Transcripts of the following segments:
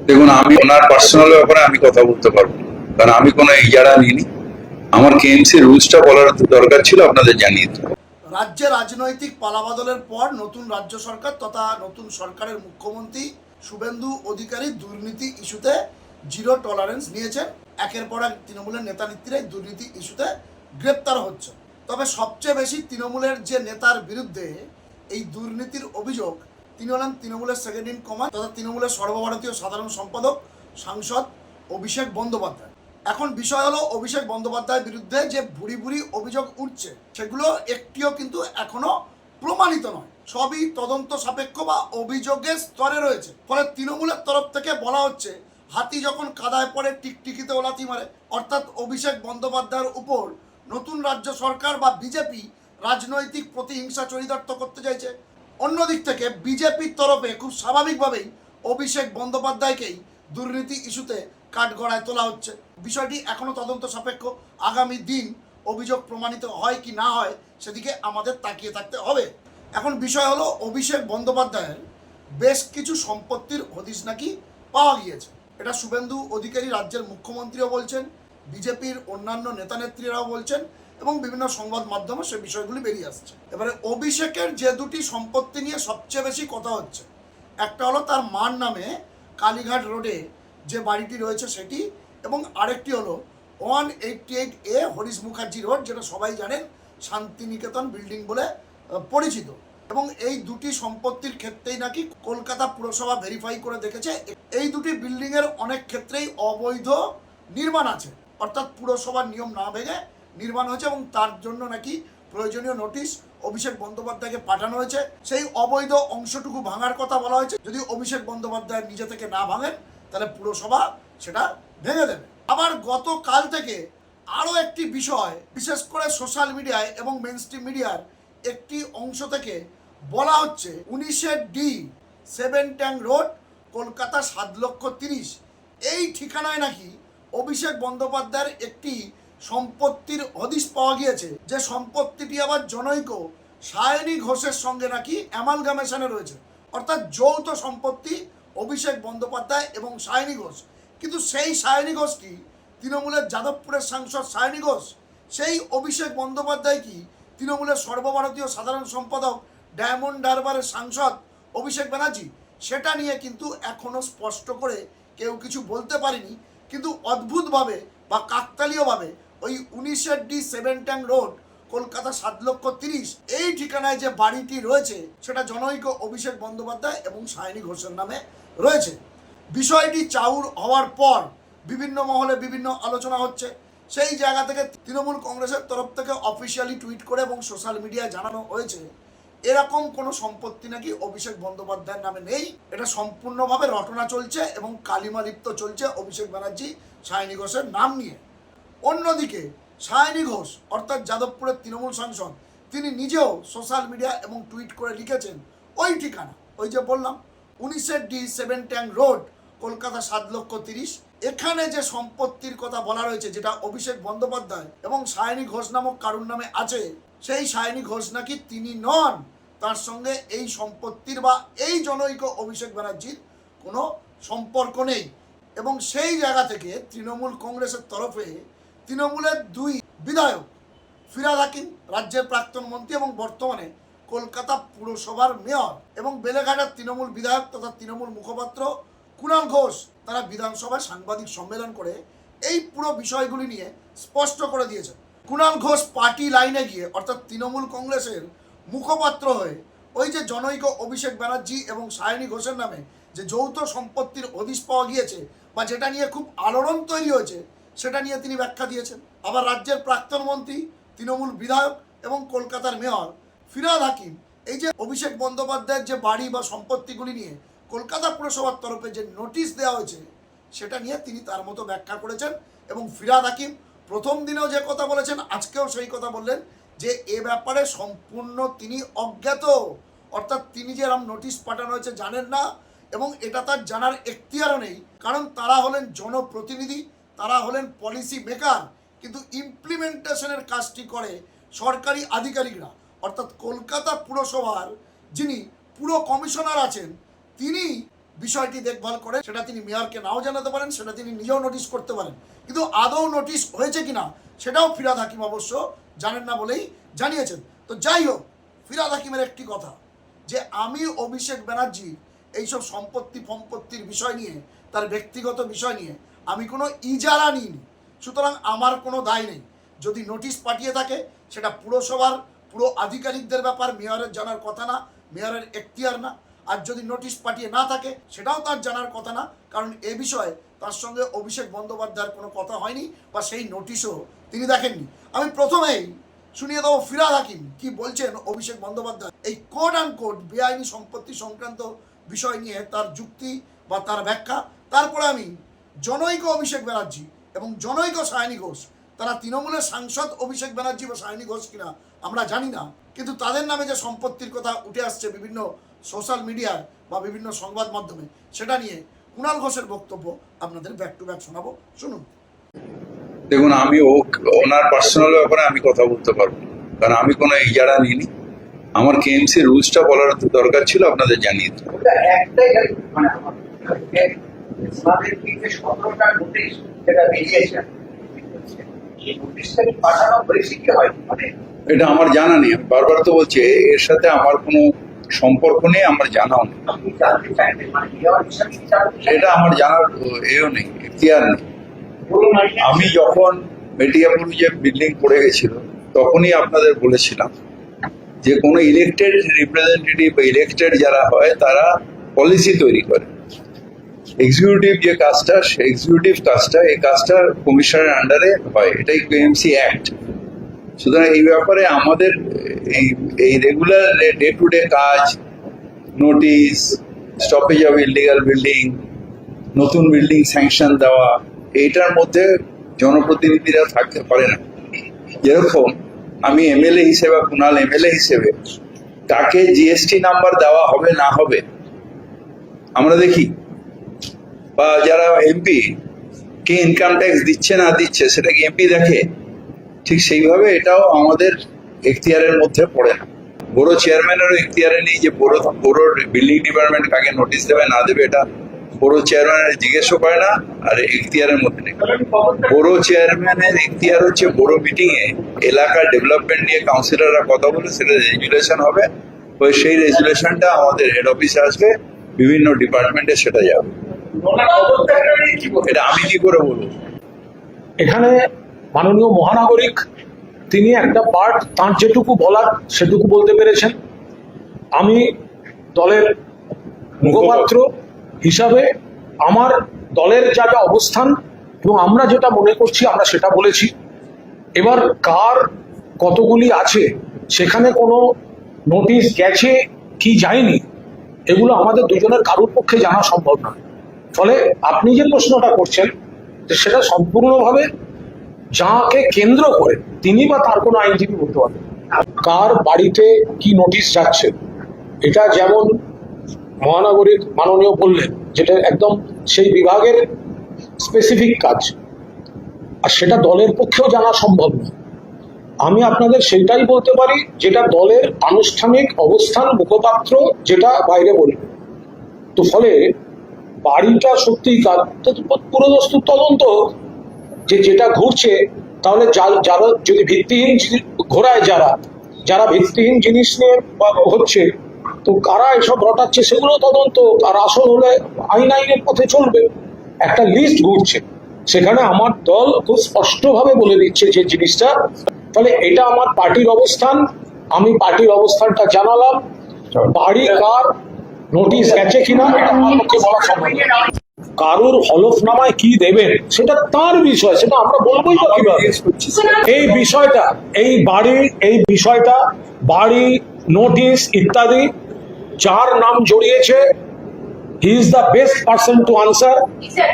দেখুন, আমি ওনার পার্সোনাল ব্যাপারে আমি কথা বলতে পারবো না, কারণ আমি কোনো ইজারা নিইনি। আমার কেএমসি রুলসটা বলার দরকার ছিল, আপনাদের জানিয়ে দিই। রাজ্যে রাজনৈতিক পালাবদলের পর নতুন রাজ্য সরকার তথা নতুন সরকারের মুখ্যমন্ত্রী শুভেন্দু অধিকারী দুর্নীতি ইস্যুতে জিরো টলারেন্স নিয়েছেন। একের পর এক তৃণমূলের নেতা নেত্রীরাই দুর্নীতি ইস্যুতে গ্রেপ্তার হচ্ছে। তবে সবচেয়ে বেশি তৃণমূলের যে নেতার বিরুদ্ধে এই দুর্নীতির অভিযোগ, তিনি হলেন তৃণমূলের সেকেন্ড ইন কমান্ড তথা তৃণমূলের সর্বভারতীয় সাধারণ সম্পাদক সাংসদ অভিষেক বন্দ্যোপাধ্যায়। এখন বিষয় হলো, অভিষেক বন্দ্যোপাধ্যায়ের বিরুদ্ধে যে ভুরি ভুরি অভিযোগ উঠছে সেগুলো একটিও কিন্তু এখনো প্রমাণিত নয়, সবই তদন্ত সাপেক্ষ বা অভিযোগের স্তরে রয়েছে। ফলে তৃণমূলের তরফ থেকে বলা হচ্ছে, হাতি যখন কাদায় পড়ে টিকটিকিতে ওলাতি মারে, অর্থাৎ অভিষেক বন্দ্যোপাধ্যায়ের উপর নতুন রাজ্য সরকার বা বিজেপি রাজনৈতিক প্রতিহিংসা চরিতার্থ করতে চাইছে। অন্যদিক থেকে বিজেপির তরফে খুব স্বাভাবিকভাবেই অভিষেক বন্দ্যোপাধ্যায়কেই দুর্নীতি ইস্যুতে কাঠগড়ায় তোলা হচ্ছে। বিষয়টি এখনো তদন্ত সাপেক্ষ। আগামী দিন অভিযোগ প্রমাণিত হয় কি না হয় সেদিকে আমাদের তাকিয়ে থাকতে হবে। এখন বিষয় হলো, অভিষেক বন্দ্যোপাধ্যায়ের বেশ কিছু সম্পত্তির হদিশ নাকি পাওয়া গিয়েছে। এটা শুভেন্দু অধিকারী রাজ্যের মুখ্যমন্ত্রীও বলছেন, বিজেপির অন্যান্য নেতা নেত্রীরাও বলছেন এবং বিভিন্ন সংবাদ মাধ্যমে সে বিষয়গুলি বেরিয়ে আসছে। এবারে অভিষেকের যে দুটি সম্পত্তি নিয়ে সবচেয়ে বেশি কথা হচ্ছে, একটা হলো তার মার নামে কালীঘাট রোডে যে বাড়িটি রয়েছে সেটি, এবং আরেকটি হলো 188A হরিশ মুখার্জি রোড, যেটা সবাই জানেন শান্তিনিকেতন বিল্ডিং বলে পরিচিত। এবং এই দুটি সম্পত্তির ক্ষেত্রেই নাকি কলকাতা পুরসভা ভেরিফাই করে দেখেছে এই দুটি বিল্ডিংয়ের অনেক ক্ষেত্রেই অবৈধ নির্মাণ আছে, অর্থাৎ পুরসভার নিয়ম না ভেঙে নির্মাণ হয়েছে, এবং তার জন্য নাকি প্রয়োজনীয় নোটিশ অভিষেক বন্দ্যোপাধ্যায়কে পাঠানো হয়েছে। সেই অবৈধ অংশটুকু ভাঙার কথা বলা হয়েছে, যদি অভিষেক বন্দ্যোপাধ্যায় নিজে থেকে না ভাঙেন তাহলে পুরসভা সেটা ভেঙে দেবে। আবার গতকাল থেকে আরও একটি বিষয়, বিশেষ করে সোশ্যাল মিডিয়ায় এবং মেইনস্ট্রিম মিডিয়ার একটি অংশ থেকে বলা হচ্ছে, 19D 7 ট্যাঙ্ক রোড, কলকাতা 7,30,000 এই ঠিকানায় নাকি অভিষেক বন্দ্যোপাধ্যায়ের একটি সম্পত্তির হদিশ পাওয়া গিয়েছে, যে সম্পত্তিটি আবার জনৈক সায়নী ঘোষের সঙ্গে নাকি অ্যামালগামেশনে রয়েছে, অর্থাৎ যৌথ সম্পত্তি অভিষেক বন্দ্যোপাধ্যায় এবং সায়নী ঘোষ। কিন্তু সেই সায়নী ঘোষ কি তৃণমূলের যাদবপুরের সাংসদ সায়নী ঘোষ? সেই অভিষেক বন্দ্যোপাধ্যায় কি তৃণমূলের সর্বভারতীয় সাধারণ সম্পাদক ডায়মন্ড হারবারের সাংসদ অভিষেক ব্যানার্জি? সেটা নিয়ে কিন্তু এখনও স্পষ্ট করে কেউ কিছু বলতে পারেনি। কিন্তু অদ্ভুতভাবে বা কাকতালীয়ভাবে ওই 19D 7 ট্যাঙ্ক রোড, কলকাতা 7,30,000 এই ঠিকানায় যে বাড়িটি রয়েছে সেটা জনৈক অভিষেক বন্দ্যোপাধ্যায় এবং সায়নী ঘোষের নামে রয়েছে। বিষয়টি চাউর হওয়ার পর বিভিন্ন মহলে বিভিন্ন আলোচনা হচ্ছে। সেই জায়গা থেকে তৃণমূল কংগ্রেসের তরফ থেকে অফিসিয়ালি টুইট করে এবং সোশ্যাল মিডিয়ায় জানানো হয়েছে, এরকম কোনো সম্পত্তি নাকি অভিষেক বন্দ্যোপাধ্যায়ের নামে নেই। এটা সম্পূর্ণভাবে রটনা চলছে এবং কালিমালিপ্ত চলছে অভিষেক ব্যানার্জি সায়নী ঘোষের নাম নিয়ে। অন্যদিকে সায়নী ঘোষ অর্থাৎ যাদবপুরের তৃণমূল সাংসদ, তিনি নিজেও সোশ্যাল মিডিয়া এবং টুইট করে লিখেছেন, ওই ঠিকানা, ওই যে বললাম 19D 7 ট্যাঙ্ক রোড, কলকাতা 7,30,000, এখানে যে সম্পত্তির কথা বলা রয়েছে, যেটা অভিষেক বন্দ্যোপাধ্যায় এবং সায়নী ঘোষ নামক কারুর নামে আছে, সেই সায়নী ঘোষ নাকি তিনি নন, তার সঙ্গে এই সম্পত্তির বা এই জনৈক অভিষেক ব্যানার্জির কোনো সম্পর্ক নেই। এবং সেই জায়গা থেকে তৃণমূল কংগ্রেসের তরফে তৃণমূলের দুই বিধায়ক, ফিরহাদ হাকিম রাজ্যের প্রাক্তন মন্ত্রী এবং বর্তমানে কলকাতা পুরসভার মেয়র, এবং বেলেঘাটার তৃণমূল বিধায়ক তথা তৃণমূল মুখপাত্র কুণাল ঘোষ, তারা বিধানসভায় সাংবাদিক সম্মেলন করে এই পুরো বিষয়গুলি নিয়ে স্পষ্ট করে দিয়েছেন। কুণাল ঘোষ পার্টি লাইনে গিয়ে অর্থাৎ তৃণমূল কংগ্রেসের মুখপাত্র হয়ে ওই যে জনৈক অভিষেক ব্যানার্জি এবং সায়নী ঘোষের নামে যে যৌথ সম্পত্তির হদিশ পাওয়া গিয়েছে বা যেটা নিয়ে খুব আলোড়ন তৈরি হয়েছে, সেটা নিয়ে তিনি ব্যাখ্যা দিয়েছেন। আবার রাজ্যের প্রাক্তন মন্ত্রী, তৃণমূল বিধায়ক এবং কলকাতার মেয়র ফিরহাদ হাকিম এই যে অভিষেক বন্দ্যোপাধ্যায়ের যে বাড়ি বা সম্পত্তিগুলি নিয়ে কলকাতা পুরসভার তরফে যে নোটিশ দেওয়া হয়েছে, সেটা নিয়ে তিনি তার মতো ব্যাখ্যা করেছেন। এবং ফিরহাদ হাকিম প্রথম দিনেও যে কথা বলেছেন, আজকেও সেই কথা বললেন যে এ ব্যাপারে সম্পূর্ণ তিনি অজ্ঞাত, অর্থাৎ তিনি যে এরকম নোটিশ পাঠানো হয়েছে জানেন না, এবং এটা তার জানার এখতিয়ারও নেই, কারণ তারা হলেন জনপ্রতিনিধি, তারা হলেন পলিসি মেকার, কিন্তু ইমপ্লিমেন্টেশনের কাজটি করে সরকারি আধিকারিকরা, অর্থাৎ কলকাতা পুরসভার যিনি পুরো কমিশনার আছেন, তিনি বিষয়টি দেখভাল করে সেটা তিনি মেয়রকে নাও জানাতে পারেন, সেটা তিনি নিজেও নোটিশ করতে পারেন, কিন্তু আদৌ নোটিশ হয়েছে কিনা সেটাও ফিরহাদ হাকিম অবশ্য জানেন না বলেই জানিয়েছেন। তো যাই হোক, ফিরহাদ হাকিমের একটি কথা যে আমি অভিষেক ব্যানার্জি এইসব সম্পত্তির বিষয় নিয়ে, তার ব্যক্তিগত বিষয় নিয়ে আমি কোনো ইজারা নিইনি, সুতরাং আমার কোনো দায় নেই। যদি নোটিশ পাঠিয়ে থাকে সেটা পুরসভার পুরো আধিকারিকদের ব্যাপার, মেয়রের জানার কথা না, মেয়রের এখতিয়ার না। আর যদি নোটিশ পাঠিয়ে না থাকে সেটাও তার জানার কথা না, কারণ এ বিষয়ে তার সঙ্গে অভিষেক বন্দ্যোপাধ্যায়ের কোনো কথা হয়নি বা সেই নোটিশও তিনি দেখেননি। আমি প্রথমেই শুনিয়ে দেবো ফিরহাদ হাকিম কি বলছেন অভিষেক বন্দ্যোপাধ্যায় এই কোড অ্যান্ড কোড বেআইনি সম্পত্তি সংক্রান্ত বিষয় নিয়ে তার যুক্তি বা তার ব্যাখ্যা। তারপরে আমি জনৈক অভিষেক ব্যানার্জি এবং জনৈক সায়নী ঘোষ, তারা তৃণমূলের সাংসদ অভিষেক ব্যানার্জি বা সায়নী ঘোষ কিনা আমরা জানি না, কিন্তু তাদের নামে যে সম্পত্তির কথা উঠে আসছে বিভিন্ন সোশ্যাল মিডিয়ায় বা বিভিন্ন সংবাদ মাধ্যমে, সেটা নিয়ে কুণাল ঘোষের বক্তব্য আপনাদের ব্যাক টু ব্যাক শোনাবো, শুনুন। দেখুন, আমি ওনার পার্সোনাল ব্যাপারে আমি কথা বলতে পারবো না, কারণ আমি কোনো ইজারা নিইনি। আমার কেএমসি রুলসটা বলার দরকার ছিল, আপনাদের জানিয়ে দিই। এটা আমার জানা নেই, আমি বারবার তো বলছি এর সাথে আমার কোনো সম্পর্ক নেই, আমার জানাও নেই, এটা আমার জানার এও নেই, এখতিয়ার নেই। আমি যখন মেটিয়াপুর যে বিল্ডিং পড়ে গেছিল তখনই আপনাদের বলেছিলাম যে কোনো ইলেক্টেড রিপ্রেজেন্টেটিভ বা ইলেক্টেড যারা হয় তারা পলিসি তৈরি করে। এক্সিকিউটিভ যে কাজটা, এক্সিকিউটিভ কাজটা, এই কাজটা কমিশনের আন্ডারে হয়, এটাই কেএমসি অ্যাক্ট। সুতরাং এই ব্যাপারে আমাদের এই রেগুলার ডে টু ডে কাজ, notice, stoppage of illegal building, নতুন বিল্ডিং স্যাংশন দেওয়া, এইটার মধ্যে জনপ্রতিনিধিরা থাকতে পারে না। যেরকম আমি এমএলএ হিসেবে, কুণাল এমএলএ হিসেবে তাকে জিএসটি নাম্বার দেওয়া হবে না হবে আমরা দেখি, বা যারা এমপি কে ইনকাম ট্যাক্স দিচ্ছে না দিচ্ছে সেটা কি এমপি দেখে? ঠিক সেইভাবে এটাও আমাদের এখতিয়ারের মধ্যে পড়ে না। বড় চেয়ারম্যানেরও এখতিয়ারে নেই যে বড় বিল্ডিং ডিপার্টমেন্ট কাকে নোটিশ দেবে না দেবে, এটা বড় চেয়ারম্যানের জিজ্ঞেসও করে না, আর এখতিয়ারের মধ্যে নেই। বড় চেয়ারম্যানের এখতিয়ার হচ্ছে বড় মিটিং এ এলাকার ডেভেলপমেন্ট নিয়ে কাউন্সিলররা কথা বলে সেটা রেজুলেশন হবে, ওই সেই রেজুলেশনটা আমাদের হেড অফিসে আসবে, বিভিন্ন ডিপার্টমেন্টে সেটা যাবে। এটা আমি কি করে বলবো? এখানে মাননীয় মহানাগরিক তিনি একটা পার্ট তার যেটুকু বলার সেটুকু বলতে পেরেছেন। আমি দলের মুখপাত্র হিসাবে আমার দলের যা যা অবস্থান এবং আমরা যেটা মনে করছি আমরা সেটা বলেছি। এবার কার কতগুলি আছে, সেখানে কোনো নোটিশ গেছে কি যায়নি, এগুলো আমাদের দুজনের কারোর পক্ষে জানা সম্ভব না। ফলে আপনি যে প্রশ্নটা করছেন সেটা সম্পূর্ণভাবে যাকে কেন্দ্র করে তিনি বা তার কোনো আইনজীবী বলতে পারবেন। কার বাড়িতে কি নোটিশ যাচ্ছে এটা যেমন মহানগরীর মাননীয় বললেন, যেটা একদম সেই বিভাগের স্পেসিফিক কাজ, আর সেটা দলের পক্ষেও জানা সম্ভব না। আমি আপনাদের সেইটাই বলতে পারি যেটা দলের আনুষ্ঠানিক অবস্থান, মুখপাত্র যেটা বাইরে বলবে। তো ফলে বাড়িটা সত্যি পুরোদস্তুর তদন্ত যে যেটা ঘুরছে, তাহলে যারা যদি ভিত্তিহীন ঘোরায়, যারা ভিত্তিহীন জিনিস নিয়ে হচ্ছে, তো কারা এসব ঘটাচ্ছে সেগুলো তদন্ত, আর আসল হলে আইনের পথে চলবে। একটা লিস্ট ঘুরছে, সেখানে আমার দল খুব স্পষ্টভাবে বলে দিচ্ছে যে জিনিসটা। ফলে এটা আমার পার্টির অবস্থান, আমি পার্টির অবস্থানটা জানালাম। বাড়ি কার নোটিশ গেছে কিনা এটা আমার পক্ষে বলা সম্ভব না। কারুর হলফনামায় কি দেবেন সেটা তার বিষয়, সেটা আমরা বলবোই বা কিভাবে। এই বিষয়টা বাড়ি, নোটিশ ইত্যাদি যার নাম জড়িয়েছে he is the best person to answer.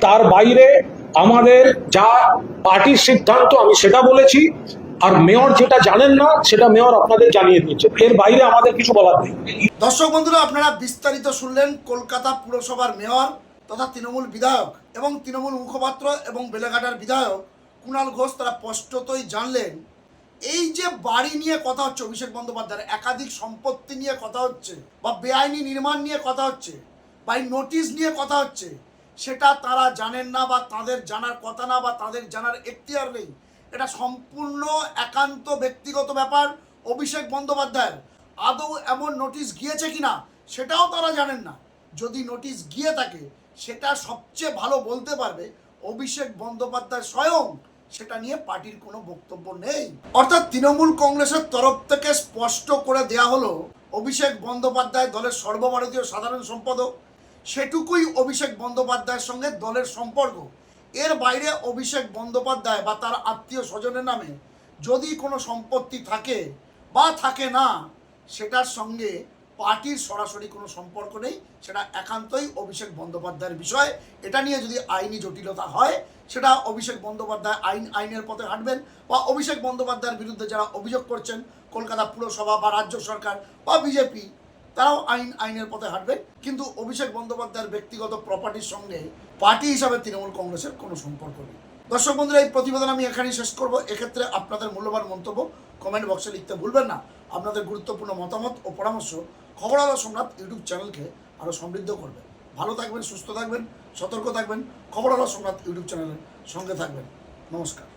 তার বাইরে আমাদের যা পার্টির সিদ্ধান্ত আমি সেটা বলেছি, আর মেয়র যেটা জানেন না সেটা মেয়র আপনাদের জানিয়ে দিয়েছে, এর বাইরে আমাদের কিছু বলার নেই। দর্শক বন্ধুরা, আপনারা বিস্তারিত শুনলেন কলকাতা পুরসভার মেয়র তথা তৃণমূল বিধায়ক এবং তৃণমূল মুখপাত্র এবং বেলেঘাটার বিধায়ক কুণাল ঘোষ, তারা স্পষ্টতই জানলেন এই যে বাড়ি নিয়ে কথা হচ্ছে, অভিষেক বন্দ্যোপাধ্যায়ের একাধিক সম্পত্তি নিয়ে কথা হচ্ছে বা বেআইনি নির্মাণ নিয়ে কথা হচ্ছে, বা এই নোটিশ নিয়ে কথা হচ্ছে, সেটা তারা জানেন না বা তাদের জানার কথা না বা তাদের জানার এখতিয়ার নেই। এটা সম্পূর্ণ একান্ত ব্যক্তিগত ব্যাপার অভিষেক বন্দ্যোপাধ্যায়ের। আদৌ এমন নোটিশ গিয়েছে কিনা সেটাও তারা জানেন না। যদি নোটিশ গিয়ে থাকে সেটা সবচেয়ে ভালো বলতে পারবে অভিষেক বন্দ্যোপাধ্যায় স্বয়ং। সেটা নিয়ে পার্টির কোনো বক্তব্য নেই। অর্থাৎ তৃণমূল কংগ্রেসের তরফ থেকে স্পষ্ট করে দেয়া হলো অভিষেক বন্দ্যোপাধ্যায় দলের সর্বভারতীয় সাধারণ সম্পাদক, সেটুকুই অভিষেক বন্দ্যোপাধ্যায়ের সঙ্গে দলের সম্পর্ক। এর বাইরে অভিষেক বন্দ্যোপাধ্যায় বা তার আত্মীয় স্বজনের নামে যদি কোনো সম্পত্তি থাকে বা থাকে না, সেটার সঙ্গে পার্টির সরাসরি কোনো সম্পর্ক নেই। সেটা একান্তই অভিষেক বন্দ্যোপাধ্যায়ের বিষয়। এটা নিয়ে যদি আইনি জটিলতা হয়, সেটা অভিষেক বন্দ্যোপাধ্যায় আইনের পথে হাঁটবেন, বা অভিষেক বন্দ্যোপাধ্যায়ের বিরুদ্ধে যারা অভিযোগ করছেন কলকাতা পুরসভা বা রাজ্য সরকার বা বিজেপি, তারাও আইনের পথে হাঁটবে। কিন্তু অভিষেক বন্দ্যোপাধ্যায়ের ব্যক্তিগত প্রপার্টির সঙ্গে পার্টি হিসাবে তৃণমূল কংগ্রেসের কোনো সম্পর্ক নেই। দর্শক বন্ধুরা, এই প্রতিবেদন আমি এখানেই শেষ করব। এক্ষেত্রে আপনাদের মূল্যবান মন্তব্য কমেন্ট বক্সে লিখতে ভুলবেন না। আপনাদের গুরুত্বপূর্ণ মতামত ও পরামর্শ খবর আলো সম্রাট ইউটিউব চ্যানেলকে আরও সমৃদ্ধ করবে। ভালো থাকবেন, সুস্থ থাকবেন, সতর্ক থাকবেন। খবর আলো সম্রাট ইউটিউব চ্যানেলের সঙ্গে থাকবেন। নমস্কার।